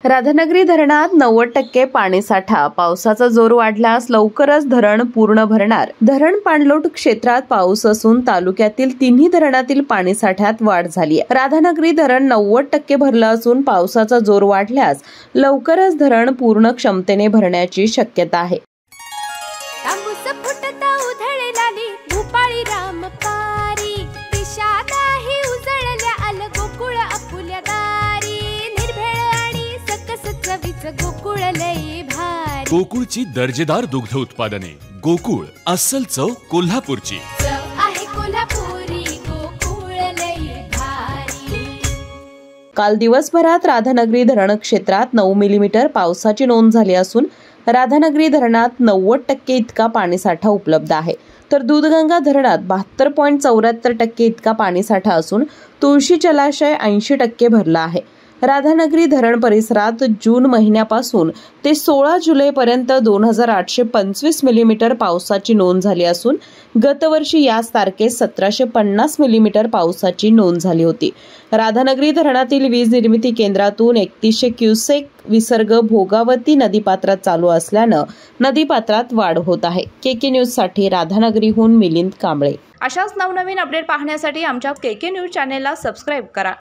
राधानगरी धरणात 90% पाणीसाठा। पावसाचा जोर वाढल्यास लवकरच धरण पूर्ण भरणार। धरण पाणलोट क्षेत्रात पाऊस असून तालुक्यातील तिन्ही धरणातील पाणीसाठ्यात वाढ झाली आहे। राधानगरी धरण 90% भरलं असून पावसाचा जोर वाढल्यास लवकरच धरण पूर्ण क्षमतेने भरण्याची शक्यता आहे। गोकुळची दर्जेदार दुग्ध उत्पादने। गोकुळ, अस्सल चव कोल्हापूरची। काल दिवसभरात राधानगरी धरण क्षेत्रात 9 मिलीमीटर पावसाची नोंद झाली असून राधानगरी धरणात 90% इतका पाणीसाठा उपलब्ध आहे। तर दूधगंगा धरणात 72.74% इतका पाणीसाठा असून तुळशी जलाशय 80% भरला आहे। राधानगरी धरण परिसरात जून महिन्यापासून ते 16 जुलैपर्यंत 2825 मिलीमीटर पावसाची नोंद झाली असून गतवर्षी याच तारखेस 1750 मिलीमीटर पावसाची नोंद झाली होती। राधानगरी धरणातील वीज निर्मिती केंद्रातून 3100 क्युसेक विसर्ग भोगावती नदीपात्रात चालू असल्यानं नदीपात्रात वाढ होत आहे। केके न्यूज साठी राधानगरीहून मिलिंद कांबळे। अशाच नवनवीन अपडेट पाहण्यासाठी आमच्या केके न्यूज चॅनेलला सबस्क्राइब करा।